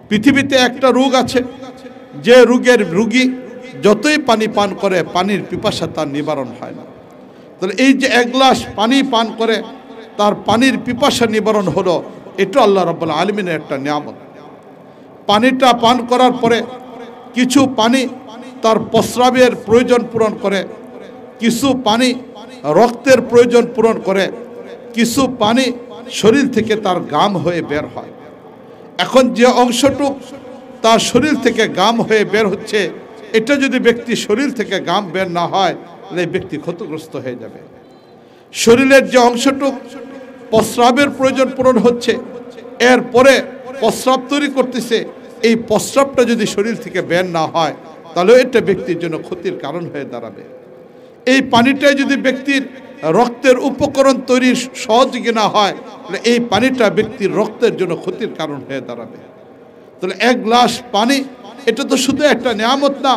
পৃথিবীতে একটা রোগ আছে, যে রোগের রোগী যতই পানি পান করে পানির পিপাসা তার নিবারণ হয় না। তাহলে এই যে এক গ্লাস পানি পান করে তার পানির পিপাসা নিবারণ হলো, এটা আল্লাহ রাব্বুল আলামিনের একটা নিয়ামত। পানিটা পান করার পরে কিছু পানি তার প্রস্রাবের প্রয়োজন পূরণ করে, কিছু পানি রক্তের প্রয়োজন পূরণ করে, কিছু পানি শরীর থেকে তার গাম হয়ে বের হয়। এখন যে অংশটুক তার শরীর থেকে গাম হয়ে বের হচ্ছে, এটা যদি ব্যক্তি শরীর থেকে গাম বের না হয় তাহলে ব্যক্তি ক্ষতিগ্রস্ত হয়ে যাবে। শরীরের যে অংশটুক প্রস্রাবের প্রয়োজন পূরণ হচ্ছে, এরপরে প্রস্রাব তৈরি করতেছে, এই প্রস্রাবটা যদি শরীর থেকে বের না হয় তাহলে এটা ব্যক্তির জন্য ক্ষতির কারণ হয়ে দাঁড়াবে। এই পানিটাই যদি ব্যক্তির রক্তের উপকরণ তৈরির সহযোগী না হয় তাহলে এই পানিটা ব্যক্তির রক্তের জন্য ক্ষতির কারণ হয়ে দাঁড়াবে। তাহলে এক গ্লাস পানি এটা তো শুধু একটা নিয়ামত না,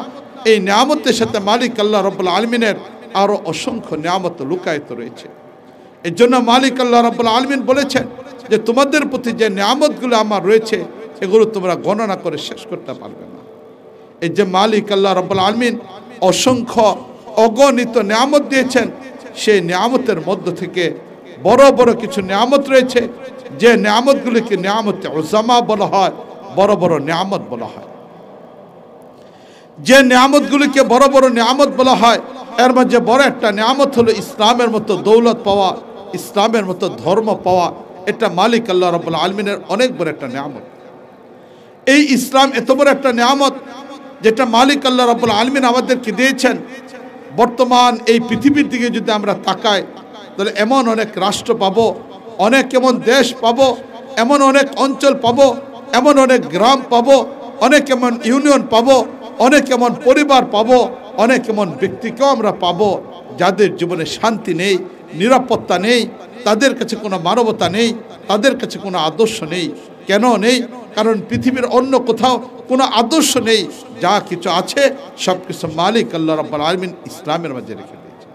এই নিয়ামতের সাথে মালিক আল্লাহ রাব্বুল আলামিনের আরও অসংখ্য নিয়ামত লুকায়িত রয়েছে। এর জন্য মালিক আল্লাহ রাব্বুল আলামিন বলেছেন যে তোমাদের প্রতি যে নিয়ামতগুলো আমার রয়েছে এগুলো তোমরা গণনা করে শেষ করতে পারবে না। এই যে মালিক আল্লাহ রাব্বুল আলামিন অসংখ্য অগণিত নিয়ামত দিয়েছেন, সেই নিয়ামতের মধ্য থেকে বড় বড় কিছু নিয়ামত রয়েছে, যে নিয়ামতগুলিকে নিয়ামতে উজামা বলা হয়, বড় বড় নিয়ামত বলা হয়। যে নিয়ামতগুলিকে বড় বড় নিয়ামত বলা হয় এর মধ্যে বড় একটা নিয়ামত হলো ইসলামের মতো দৌলত পাওয়া, ইসলামের মতো ধর্ম পাওয়া। এটা মালিক আল্লাহ রাব্বুল আলামিনের অনেক বড় একটা নিয়ামত। এই ইসলাম এত বড় একটা নিয়ামত যেটা মালিক আল্লাহ রাব্বুল আলামিন আমাদেরকে দিয়েছেন। বর্তমান এই পৃথিবীর দিকে যদি আমরা তাকাই তাহলে এমন অনেক রাষ্ট্র পাবো, অনেক এমন দেশ পাবো, এমন অনেক অঞ্চল পাবো, এমন অনেক গ্রাম পাবো, অনেক এমন ইউনিয়ন পাবো, অনেক এমন পরিবার পাবো, অনেক এমন ব্যক্তিকেও আমরা পাবো যাদের জীবনে শান্তি নেই, নিরাপত্তা নেই, তাদের কাছে কোনো মানবতা নেই, তাদের কাছে কোনো আদর্শ নেই। কেন নেই? কারণ পৃথিবীর অন্য কোথাও কোনো আদর্শ নেই, যা কিছু আছে সব কিছু মালিক আল্লাহ রাব্বুল আলামিন ইসলামের মাঝে রেখে দিয়েছে।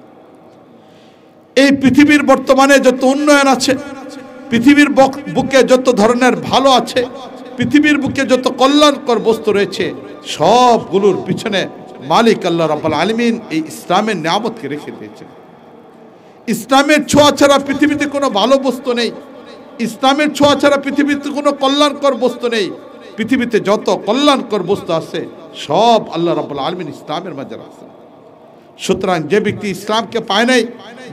এই পৃথিবীর বর্তমানে যত উন্নয়ন আছে, পৃথিবীর বুকে যত ধরনের ভালো আছে, পৃথিবীর বুকে যত কল্যাণকর বস্তু রয়েছে, সবগুলোর পিছনে মালিক আল্লাহ রাব্বুল আলামিন এই ইসলামের নিয়ামতকে রেখে দিয়েছে। ইসলামের ছোঁয়া ছাড়া পৃথিবীতে কোনো ভালো বস্তু নেই, ইসলামের ছোঁয়া ছাড়া পৃথিবীতে কোনো কল্যাণকর বস্তু নেই। পৃথিবীতে যত কল্যাণকর বস্তু আছে সব আল্লাহ রাব্বুল আলামিন ইসলামের মাঝে রাখছেন। সুতরাং যে ব্যক্তি ইসলামকে পায় নাই,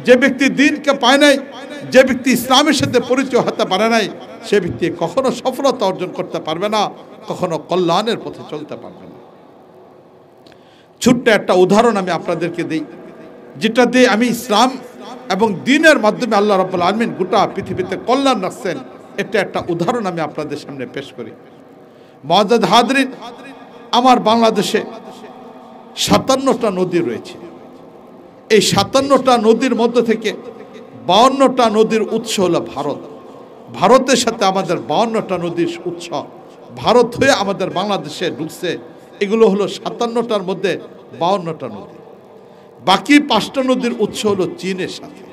যে ব্যক্তি দ্বীনকে পায় নাই, যে ব্যক্তি ইসলামের সাথে পরিচয় হতে পারে নাই, সে ব্যক্তি কখনো সফলতা অর্জন করতে পারবে না, কখনো কল্যাণের পথে চলতে পারবে না। ছোট্ট একটা উদাহরণ আমি আপনাদেরকে দিই, যেটা দিয়ে আমি ইসলাম এবং দ্বীনের মাধ্যমে আল্লাহ রাব্বুল আলামিন গোটা পৃথিবীতে কল্যাণ রাখছেন, এটা একটা উদাহরণ আমি আপনাদের সামনে পেশ করি। মুআজ্জাজ হাজরিন, আমার বাংলাদেশে 57টা নদী রয়েছে। এই 57টা নদীর মধ্য থেকে 52টা নদীর উৎস হলো ভারত। ভারতের সাথে আমাদের 52টা নদীর উৎস, ভারত হয়ে আমাদের বাংলাদেশে ঢুকছে। এগুলো হলো 57টার মধ্যে 52টা নদী। বাকি 5টা নদীর উৎস হলো চীনের সাথে।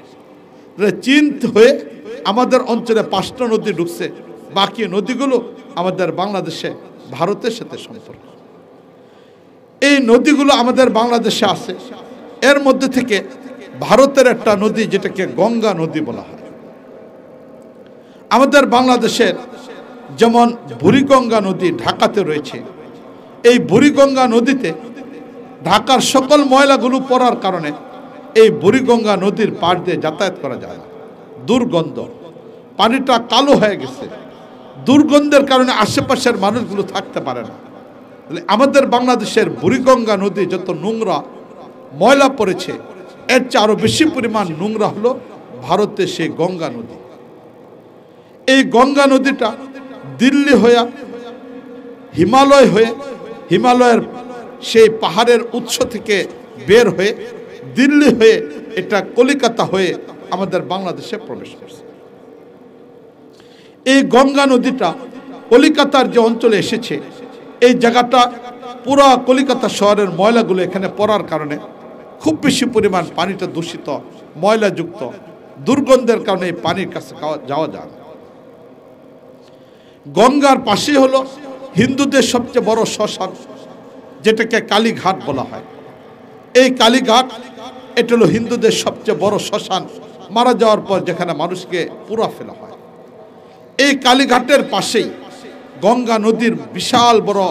চীন হয়ে আমাদের অঞ্চলে 5টা নদী ঢুকছে, বাকি নদীগুলো আমাদের বাংলাদেশে ভারতের সাথে সম্পর্ক। এই নদীগুলো আমাদের বাংলাদেশে আছে। এর মধ্যে থেকে ভারতের একটা নদী যেটাকে গঙ্গা নদী বলা হয়। আমাদের বাংলাদেশের যেমন বুড়িগঙ্গা নদী ঢাকাতে রয়েছে, এই বুড়িগঙ্গা নদীতে ঢাকার সকল ময়লাগুলো পড়ার কারণে এই বুড়িগঙ্গা নদীর পাশ দিয়ে যাতায়াত করা যায় না। দুর্গন্ধ, পানিটা কালো হয়ে গেছে, দুর্গন্ধের কারণে আশেপাশের মানুষগুলো থাকতে পারে না। আমাদের বাংলাদেশের বুড়িগঙ্গা নদী যত নোংরা ময়লা পড়েছে, এর চেয়ে আরো বেশি পরিমাণ নোংরা হলো ভারতের সেই গঙ্গা নদী। এই গঙ্গা নদীটা দিল্লি হয়ে, হিমালয় হয়ে, হিমালয়ের সেই পাহাড়ের উৎস থেকে বের হয়ে দিল্লি হয়ে এটা কলিকাতা হয়ে আমাদের বাংলাদেশে প্রবেশ করছে। এই গঙ্গা নদীটা কলিকাতার যে অঞ্চলে এসেছে, এই জায়গাটা পুরা কলিকাতা শহরের ময়লাগুলো এখানে পড়ার কারণে খুব বেশি পরিমাণ পানিটা দূষিত, ময়লাযুক্ত, দুর্গন্ধের কারণে এই পানির কাছে যাওয়া যায় না। গঙ্গার পাশে হলো হিন্দুদের সবচেয়ে বড় শ্মশান, যেটাকে কালীঘাট বলা হয়। এই কালীঘাট এটা হলো হিন্দুদের সবচেয়ে বড় শ্মশান, মারা যাওয়ার পর যেখানে মানুষকে পুরা ফেলা হয়। এই কালীঘাটের পাশেই গঙ্গা নদীর বিশাল বড়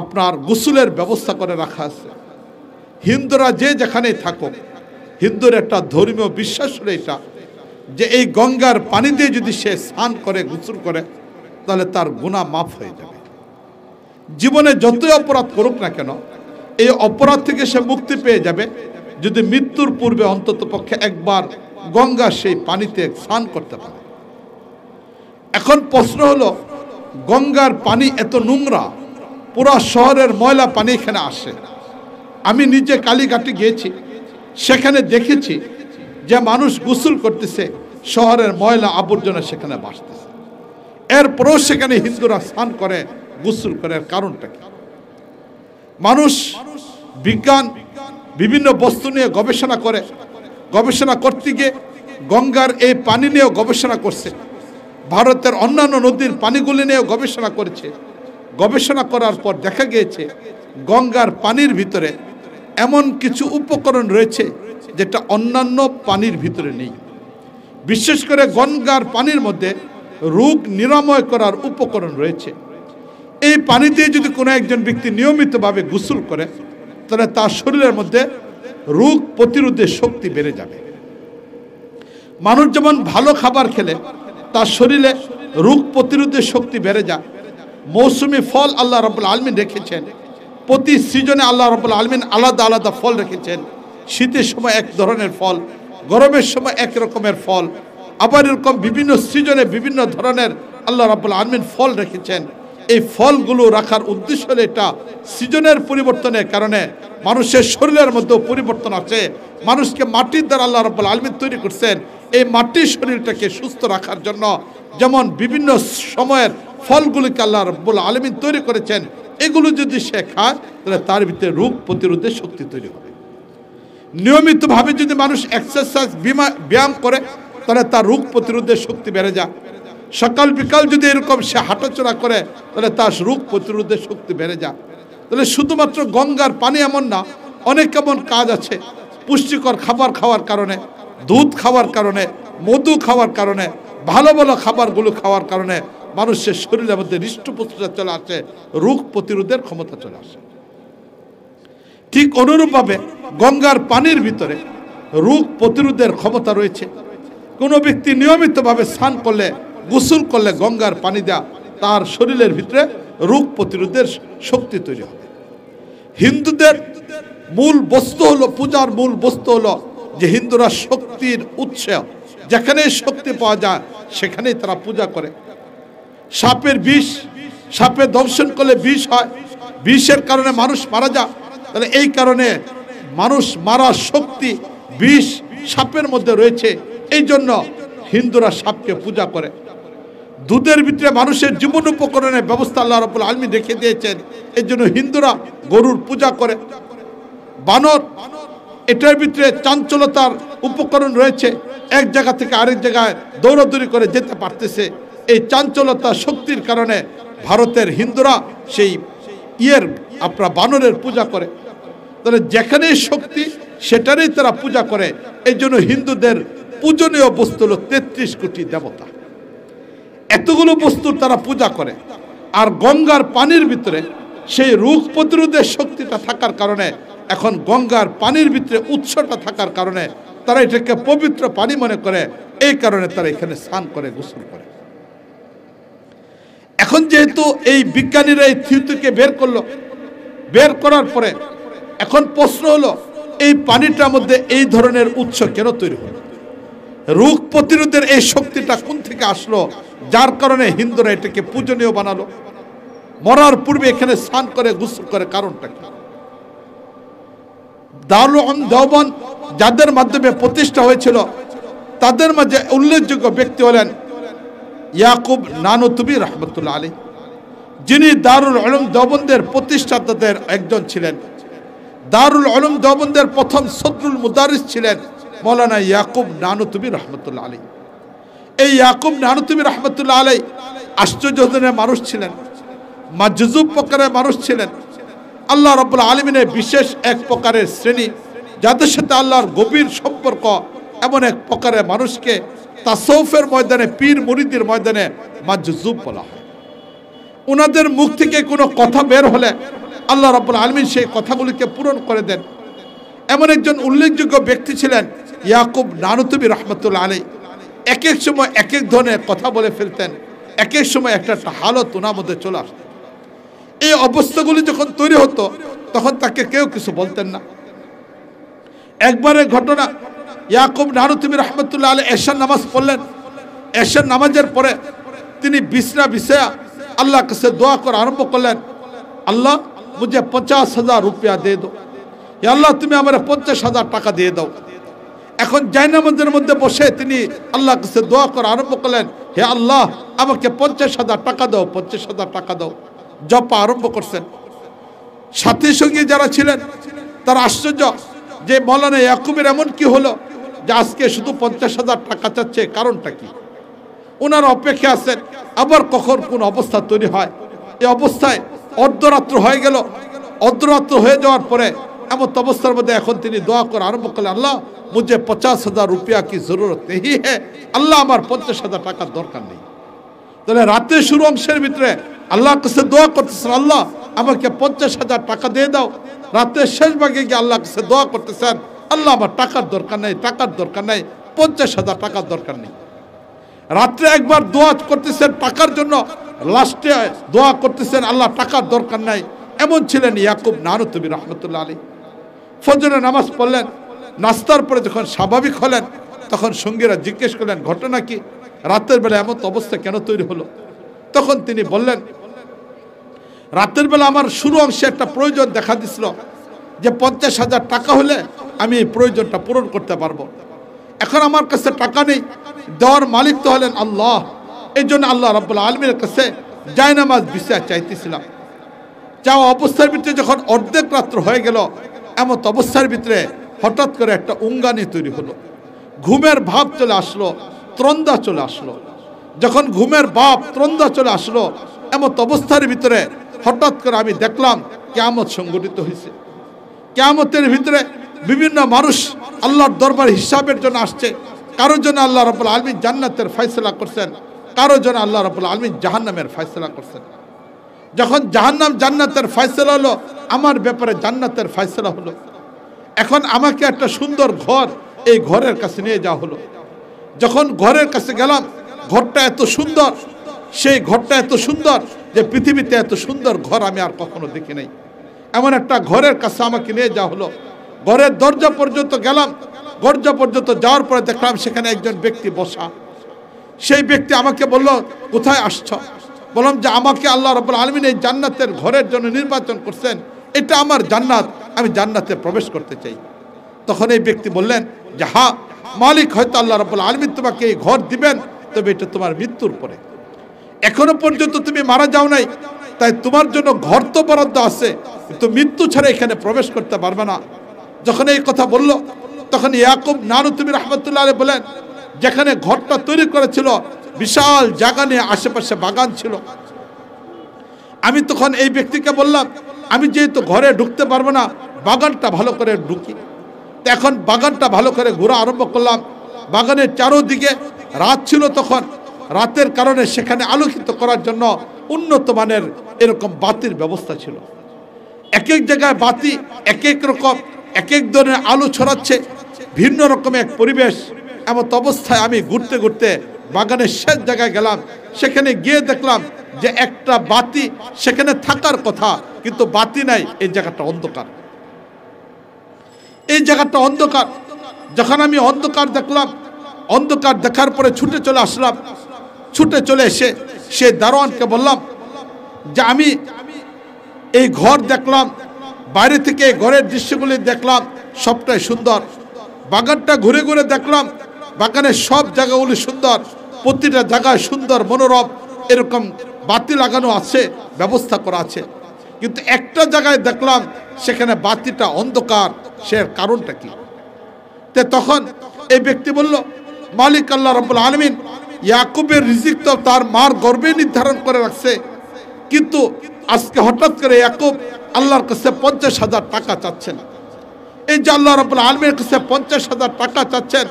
আপনার গোসলের ব্যবস্থা করে রাখা আছে। হিন্দুরা যে যেখানেই থাকুক, হিন্দুর একটা ধর্মীয় বিশ্বাস হলো এটা, যে এই গঙ্গার পানি দিয়ে যদি সে স্নান করে, গোসল করে, তাহলে তার গুনাহ মাফ হয়ে যাবে। জীবনে যতই অপরাধ করুক না কেন, এই অপরাধ থেকে সে মুক্তি পেয়ে যাবে যদি মৃত্যুর পূর্বে অন্তত পক্ষে একবার গঙ্গার সেই পানিতে স্নান করতে পারে। এখন প্রশ্ন হলো, গঙ্গার পানি এত নোংরা, পুরা শহরের ময়লা পানি এখানে আসে। আমি নিজে কালীঘাটে গিয়েছি, সেখানে দেখেছি যে মানুষ গোসল করতেছে, শহরের ময়লা আবর্জনা সেখানে ভাসতেছে। এরপরেও সেখানে হিন্দুরা স্নান করে, গোসল করে। কারণটা কি? মানুষ বিজ্ঞান বিভিন্ন বস্তু নিয়ে গবেষণা করে, গবেষণা করতে গিয়ে গঙ্গার এই পানি নিয়েও গবেষণা করছে, ভারতের অন্যান্য নদীর পানিগুলি নিয়েও গবেষণা করেছে। গবেষণা করার পর দেখা গিয়েছে গঙ্গার পানির ভিতরে এমন কিছু উপকরণ রয়েছে যেটা অন্যান্য পানির ভিতরে নেই। বিশেষ করে গঙ্গার পানির মধ্যে রোগ নিরাময় করার উপকরণ রয়েছে। এই পানি দিয়ে যদি কোনো একজন ব্যক্তি নিয়মিতভাবে গোসল করে, তাহলে তার শরীরের মধ্যে রোগ প্রতিরোধের শক্তি বেড়ে যাবে। মানুষ যেমন ভালো খাবার খেলে তার শরীরে রোগ প্রতিরোধের শক্তি বেড়ে যায়। মৌসুমি ফল আল্লাহ রাব্বুল আলামিন রেখেছেন, প্রতি সিজনে আল্লাহ রাব্বুল আলামিন আলাদা আলাদা ফল রেখেছেন। শীতের সময় এক ধরনের ফল, গরমের সময় এক রকমের ফল, আবার এরকম বিভিন্ন সিজনে বিভিন্ন ধরনের আল্লাহ রাব্বুল আলামিন ফল রেখেছেন। এই ফলগুলো রাখার উদ্দেশ্য হলো এটা, সিজনের পরিবর্তনের কারণে মানুষের শরীরের মধ্যেও পরিবর্তন আছে। মানুষকে মাটির দ্বারা আল্লাহ রাব্বুল আলামিন তৈরি করছেন, এই মাটির শরীরটাকে সুস্থ রাখার জন্য। যেমন বিভিন্ন সময়ের ফলগুলিকে আল্লাহ রাব্বুল আলামিন তৈরি করেছেন, এগুলো যদি সে খায় তাহলে তার ভিতরে রোগ প্রতিরোধের শক্তি তৈরি হবে। নিয়মিতভাবে যদি মানুষ এক্সারসাইজ ব্যায়াম করে, তাহলে তার রোগ প্রতিরোধের শক্তি বেড়ে যায়। সকাল বিকাল যদি এরকম সে হাঁটাচলা করে, তাহলে তার রোগ প্রতিরোধের শক্তি বেড়ে যায়। তাহলে শুধুমাত্র গঙ্গার পানি এমন না, অনেক এমন কাজ আছে। পুষ্টিকর খাবার খাওয়ার কারণে, দুধ খাওয়ার কারণে, মধু খাওয়ার কারণে, ভালো ভালো খাবারগুলো খাওয়ার কারণে মানুষের শরীরের মধ্যে হৃষ্টপুষ্টতা চলে আসে, রোগ প্রতিরোধের ক্ষমতা চলে আসে। ঠিক অনুরূপভাবে গঙ্গার পানির ভিতরে রোগ প্রতিরোধের ক্ষমতা রয়েছে। কোনো ব্যক্তি নিয়মিতভাবে স্নান করলে, গোসল করলে গঙ্গার পানি দেয়া তার শরীরের ভিতরে রোগ প্রতিরোধের শক্তি তৈরি হবে। হিন্দুদের মূল বস্তু হলো, পূজার মূল বস্তু হলো যে হিন্দুরা শক্তির উৎস, যেখানে শক্তি পাওয়া যায় সেখানেই তারা পূজা করে। সাপের বিষ, সাপে দংশন করলে বিষ হয়, বিষের কারণে মানুষ মারা যায়। তাহলে এই কারণে মানুষ মারার শক্তি বিষ সাপের মধ্যে রয়েছে, এই জন্য হিন্দুরা সাপকে পূজা করে। দুধের ভিতরে মানুষের জীবন উপকরণের ব্যবস্থা আল্লাহ রাব্বুল আলামিন রেখে দিয়েছেন, এই জন্য হিন্দুরা গরুর পূজা করে। বানর, এটার ভিতরে চাঞ্চলতার উপকরণ রয়েছে, এক জায়গা থেকে আরেক জায়গায় দৌড়াদৌড়ি করে যেতে পারতেছে। এই চাঞ্চলতা শক্তির কারণে ভারতের হিন্দুরা সেই আপনার বানরের পূজা করে। তাহলে যেখানেই শক্তি সেটারই তারা পূজা করে। এই জন্য হিন্দুদের পূজনীয় বস্তু হলো 33 কোটি দেবতা, এতগুলো বস্তু তারা পূজা করে। আর গঙ্গার পানির ভিতরে সেই রোগ প্রতিরোধের শক্তিটা থাকার কারণে, এখন গঙ্গার পানির ভিতরে উৎসটা থাকার কারণে তারা এটাকে পবিত্র পানি মনে করে, এই কারণে তারা এখানে স্নান করে, গোসল করে। এখন যেহেতু এই বিজ্ঞানীরা এই থিওরিকে বের করলো, বের করার পরে এখন প্রশ্ন হলো, এই পানিটার মধ্যে এই ধরনের উৎস কেন তৈরি হলো? রোগ প্রতিরোধের এই শক্তিটা কোন থেকে আসলো, যার কারণে হিন্দুরা এটাকে পূজনীয় বানালো, মরার পূর্বে এখানে স্নান করে, গোসল করে? কারণটা কি? দারুল উলুম দেওবন্দ যাদের মাধ্যমে প্রতিষ্ঠা হয়েছিল, তাদের মাঝে উল্লেখযোগ্য ব্যক্তি হলেন ইয়াকুব নানুতুবি রহমতুল্লাহ আলাইহি, যিনি দারুল উলুম দেওবন্দের প্রতিষ্ঠাতাদের একজন ছিলেন। দারুল উলুম দেওবন্দের প্রথম সদরুল মুদারিস ছিলেন মৌলানা ইয়াকুব নানুতুবি রহমতুল্লাহ আলাইহি। এই ইয়াকুব নানুতুবি রহমতুল্লাহ আলাইহি আশ্চর্য ধরনের মানুষ ছিলেন, মাজজুব প্রকারের মানুষ ছিলেন। আল্লাহ রাব্বুল আলামিনের বিশেষ এক প্রকারের শ্রেণী, যাদের সাথে আল্লাহর গভীর সম্পর্ক, এমন এক প্রকারের মানুষকে তাসাউফের ময়দানে, পীর মুরিদের ময়দানে মাজজুব বলা হয়। ওনাদের মুখ থেকে কোনো কথা বের হলে আল্লাহ রাব্বুল আলামিন সেই কথাগুলিকে পূরণ করে দেন। এমন একজন উল্লেখযোগ্য ব্যক্তি ছিলেন ইয়াকুব নানুতুবি রহমতুল্লাহ আলাইহি। এক এক সময় এক এক ধরনের কথা বলে ফেলতেন, এক এক সময় একটা হালত ওনার মধ্যে চলে আসত। এই অবস্থাগুলি যখন তৈরি হতো তখন তাকে কেউ কিছু বলতেন না। একবারের ঘটনা, ইয়াকুব নানুতুবি রহমতুল্লাহ আলাইহি এশার নামাজ পড়লেন। এশার নামাজের পরে তিনি বিছায়া আল্লাহর কাছে দোয়া করা আরম্ভ করলেন, আল্লাহ মুঝে 50,000 রুপিয়া দে দো, হে আল্লাহ তুমি আমার 50,000 টাকা দিয়ে দাও। এখন জায়নামাজের মধ্যে বসে তিনি আল্লাহর কাছে দোয়া করা আরম্ভ করলেন, হে আল্লাহ আমাকে 50,000 টাকা দাও, 50,000 টাকা দাও। জপা আরম্ভ করছেন। সাথী সঙ্গী যারা ছিলেন তারা আশ্চর্য যে মৌলানা ইয়াকুবের এমন কি হলো যে আজকে শুধু 50,000 টাকা চাচ্ছে, কারণটা কি? ওনারা অপেক্ষা আছেন আবার কখন কোন অবস্থা তৈরি হয়। এই অবস্থায় অর্ধরাত্র হয়ে গেল। অর্ধরাত্র হয়ে যাওয়ার পরে এমন অবস্থার মধ্যে এখন তিনি দোয়া করা আরম্ভ করলেন, আল্লাহ মুঝে 50,000 রুপিয়া কি জরুরত নেই হে, আল্লাহ আমার 50,000 টাকার দরকার নেই। তাহলে রাতের শুরু অংশের ভিতরে আল্লাহর কাছে দোয়া করতেছেন, আল্লাহ আমাকে 50,000 টাকা দিয়ে দাও। রাতের শেষ ভাগে গিয়ে আল্লাহর কাছে দোয়া করতেছেন, আল্লাহ আমার টাকার দরকার নেই, টাকার দরকার নেই, 50,000 টাকার দরকার নেই। রাত্রে একবার দোয়া করতেছেন টাকার জন্য, লাস্টে দোয়া করতেছেন আল্লাহ টাকার দরকার নাই। এমন ছিলেন ইয়াকুব নানুতুবি রহমতুল্লাহ আলাইহি। ফজরের নামাজ পড়লেন, নাস্তার পরে যখন স্বাভাবিক হলেন তখন সঙ্গীরা জিজ্ঞেস করলেন ঘটনা কি, রাতের বেলা এমন অবস্থা কেন তৈরি হলো? তখন তিনি বললেন, রাতের বেলা আমার শুরু অংশে একটা প্রয়োজন দেখা দিছিল যে 50,000 টাকা হলে আমি এই প্রয়োজনটা পূরণ করতে পারবো। এখন আমার কাছে টাকা নেই, দেওয়ার মালিক তো হলেন আল্লাহ। এই জন্য আল্লাহ রাব্বুল আলামিনের কাছে জায়নামাজ বিছায়া চাইতেছিলাম। চাওয়া অবস্থার ভিতরে যখন অর্ধেক রাত্র হয়ে গেল, এমন অবস্থার ভিতরে হঠাৎ করে একটা উঙ্গানি তৈরি হলো। ঘুমের ভাব চলে আসলো, ত্রন্দা চলে আসলো। যখন ঘুমের ভাব ত্রন্দা চলে আসলো, এমন অবস্থার ভিতরে হঠাৎ করে আমি দেখলাম কিয়ামত সংঘটিত হয়েছে। কিয়ামতের ভিতরে বিভিন্ন মানুষ আল্লাহর দরবার হিসাবের জন্য আসছে। কারোর জন্য আল্লাহ রাব্বুল আলামিন জান্নাতের ফয়সালা করছেন, কারোর জন্য আল্লাহ রাব্বুল আলামিন জাহান্নামের ফয়সালা করছেন। যখন জাহান্নাম জান্নাতের ফয়সালা হলো, আমার ব্যাপারে জান্নাতের ফয়সালা হলো। এখন আমাকে একটা সুন্দর ঘর, এই ঘরের কাছে নিয়ে যাওয়া হলো। যখন ঘরের কাছে গেলাম, ঘরটা এত সুন্দর, সেই ঘরটা এত সুন্দর যে পৃথিবীতে এত সুন্দর ঘর আমি আর কখনো দেখি নাই। এমন একটা ঘরের কাছে আমাকে নিয়ে যাওয়া হলো। ঘরের দরজা পর্যন্ত গেলাম। দরজা পর্যন্ত যাওয়ার পরে দেখলাম সেখানে একজন ব্যক্তি বসা। সেই ব্যক্তি আমাকে বলল, কোথায় আসছ? বললাম যে আমাকে আল্লাহ রাব্বুল আলামিন এই জান্নাতের ঘরের জন্য নির্বাচন করছেন, এটা আমার জান্নাত, আমি জান্নাতে প্রবেশ করতে চাই। তখন এই ব্যক্তি বললেন যে হ্যাঁ, মালিক হয়তো আল্লাহ রাব্বুল আলামিন তোমাকে এই ঘর দিবেন, তবে এটা তোমার মৃত্যুর পরে। এখনো পর্যন্ত তুমি মারা যাও নাই, তাই তোমার জন্য ঘর তো বরাদ্দ আছে, কিন্তু মৃত্যু ছাড়া এখানে প্রবেশ করতে পারবে না। যখন এই কথা বলল, তখন ইয়াকুব নানুতুবি রহমতুল্লাহ আলাইহি বলেন, যেখানে ঘরটা তৈরি করেছিল বিশাল জায়গা নিয়ে, আশেপাশে বাগান ছিল। আমি তখন এই ব্যক্তিকে বললাম, আমি যেহেতু ঘরে ঢুকতে পারবো না, বাগানটা ভালো করে ঢুকি। তো এখন বাগানটা ভালো করে ঘোরা আরম্ভ করলাম। বাগানের চারোদিকে রাত ছিল, তখন রাতের কারণে সেখানে আলোকিত করার জন্য উন্নত মানের এরকম বাতির ব্যবস্থা ছিল। এক এক জায়গায় বাতি এক এক রকম, এক এক ধরনের আলো ছড়াচ্ছে, ভিন্ন রকমের এক পরিবেশ। এমন অবস্থায় আমি ঘুরতে ঘুরতে বাগানের শেষ জায়গায় গেলাম। সেখানে গিয়ে দেখলাম যে একটা বাতি সেখানে থাকার কথা, কিন্তু বাতি নাই। এই জায়গাটা অন্ধকার, এই জায়গাটা অন্ধকার। যখন আমি অন্ধকার দেখলাম, অন্ধকার দেখার পরে ছুটে চলে আসলাম। ছুটে চলে এসে সে দারোয়ানকে বললাম যে আমি এই ঘর দেখলাম, বাইরে থেকে ঘরের দৃশ্যগুলি দেখলাম, সবটাই সুন্দর। বাগানটা ঘুরে ঘুরে দেখলাম, বাগানের সব জায়গাগুলি সুন্দর, প্রতিটা জায়গায় সুন্দর মনোরম এরকম বাতি লাগানো আছে, ব্যবস্থা করা আছে। কিন্তু একটা জায়গায় দেখলাম সেখানে বাতিটা অন্ধকার, সে কারণটা কি? তখন এই ব্যক্তি বলল, মালিক আল্লাহ রাব্বুল আলামিন ইয়াকুবের রিজিক তো তার মার গর্ভে নির্ধারণ করে রাখছে, কিন্তু আজকে হঠাৎ করে ইয়াকুব আল্লাহর কাছে 50,000 টাকা চাচ্ছেন। এই যে আল্লাহ রাব্বুল আলামিনের কাছে 50,000 টাকা চাচ্ছেন,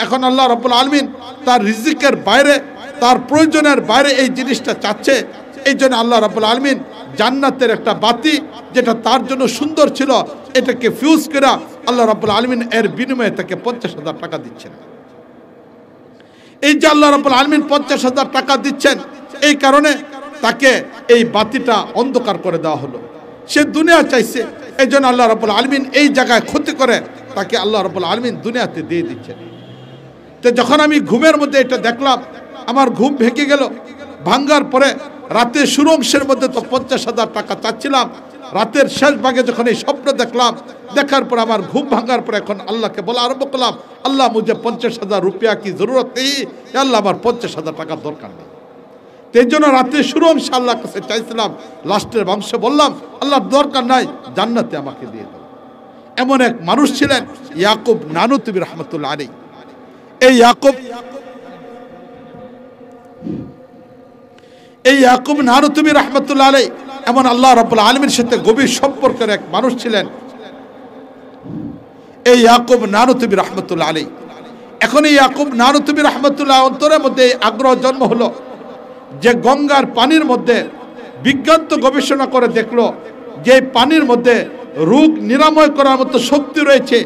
এখন আল্লাহ রাব্বুল আলামিন তার রিজিকের বাইরে, তার প্রয়োজনের বাইরে এই জিনিসটা চাচ্ছে। এই জন্য আল্লাহ রাব্বুল আলামিন জান্নাতের একটা বাতি যেটা তার জন্য সুন্দর ছিল, এটাকে ফিউজ করে আল্লাহ রাব্বুল আলামিন এর বিনিময়ে তাকে 50,000 টাকা দিচ্ছেন। এই যে আল্লাহ রাব্বুল আলামিন 50,000 টাকা দিচ্ছেন, এই কারণে তাকে এই বাতিটা অন্ধকার করে দেওয়া হলো। সে দুনিয়া চাইছে, এই জন্য আল্লাহ রাব্বুল আলামিন এই জায়গায় ক্ষতি করে তাকে আল্লাহ রাব্বুল আলামিন দুনিয়াতে দিয়ে দিচ্ছেন। তো যখন আমি ঘুমের মধ্যে এটা দেখলাম, আমার ঘুম ভেঙে গেল। ভাঙ্গার পরে রাতের শুরু অংশের মধ্যে তো 50,000 টাকা চাচ্ছিলাম, রাতের শেষ ভাগে যখন এই স্বপ্ন দেখলাম, দেখার পর আমার ঘুম ভাঙ্গার পরে এখন আল্লাহকে বলা আরম্ভ করলাম, আল্লাহ মুঝে 50,000 রুপিয়া কি জরুরত নেই, আল্লাহ আমার 50,000 টাকার দরকার নেই। এই জন্য রাতের শুরু অংশ আল্লাহর কাছে চাইছিলাম, লাস্টের অংশে বললাম আল্লাহ দরকার নাই, জান্নাতে আমাকে দিয়ে দাও। এমন এক মানুষ ছিলেন ইয়াকুব নানুতুবি রহমতুল্লাহ আলাইহি। এই ইয়াকুব নানুতুবি রহমতুল্লাহ আলাইহি এমন আল্লাহ রাব্বুল আলামিনের সাথে গভীর সম্পর্কের এক মানুষ ছিলেন। এই ইয়াকুব নানুতুবি রহমতুল্লাহ আলাইহি, এখন এই ইয়াকুব নানুতুবি রহমতুল্লাহ অন্তরের মধ্যে আগ্রহ জন্ম হলো যে গঙ্গার পানির মধ্যে বিজ্ঞান তো গবেষণা করে দেখলো যে পানির মধ্যে রোগ নিরাময় করার মতো শক্তি রয়েছে,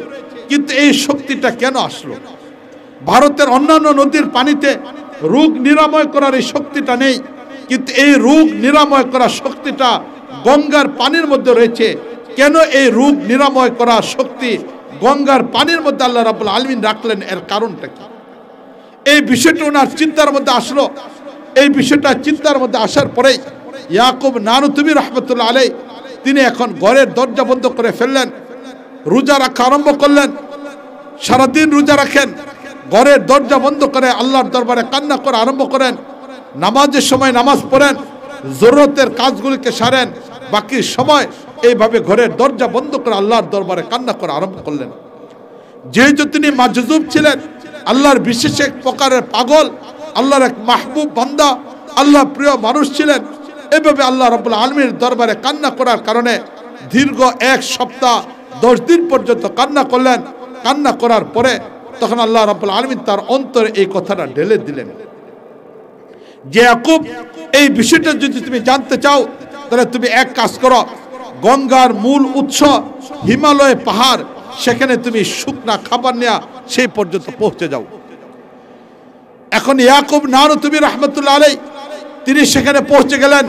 কিন্তু এই শক্তিটা কেন আসলো? ভারতের অন্যান্য নদীর পানিতে রোগ নিরাময় করার এই শক্তিটা নেই, কিন্তু এই রোগ নিরাময় করার শক্তিটা গঙ্গার পানির মধ্যে রয়েছে। কেন এই রোগ নিরাময় করার শক্তি গঙ্গার পানির মধ্যে আল্লাহ রাব্বুল আলামিন রাখলেন, এর কারণটা কি? এই বিষয়টা ওনার চিন্তার মধ্যে আসলো। এই বিষয়টা চিন্তার মধ্যে আসার পরেই ইয়াকুব নানুতুবি রহমতুল্লাহ আলাইহি তিনি এখন ঘরের দরজা বন্ধ করে ফেললেন, রোজা রাখা আরম্ভ করলেন। সারাদিন রোজা রাখেন, ঘরের দরজা বন্ধ করে আল্লাহর দরবারে কান্না করে আরম্ভ করেন। নামাজের সময় নামাজ পড়েন, জরুরতের কাজগুলিকে সারেন, বাকি সময় এইভাবে ঘরের দরজা বন্ধ করে আল্লাহর দরবারে কান্না করে আরম্ভ করলেন। যেহেতু তিনি মাজজুব ছিলেন, আল্লাহর বিশেষ এক প্রকারের পাগল, আল্লাহর এক মাহবুব বান্দা, আল্লাহ প্রিয় মানুষ ছিলেন, এভাবে আল্লাহ রাব্বুল আলামিনের দরবারে কান্না করার কারণে দীর্ঘ 1 সপ্তাহ 10 দিন পর্যন্ত কান্না করলেন। কান্না করার পরে তখন আল্লাহ রাব্বুল আলামিন তার অন্তরে এই কথাটা ঢেলে দিলেন যে ইয়াকুব, এই বিষয়টা যদি তুমি জানতে চাও তাহলে তুমি এক কাজ করো, গঙ্গার মূল উৎস হিমালয় পাহাড়, সেখানে তুমি শুকনা খাবার নেয়া সেই পর্যন্ত পৌঁছে যাও। এখন ইয়াকুব নানুতুবি রহমতুল্লাহ আলাইহি তিনি সেখানে পৌঁছে গেলেন।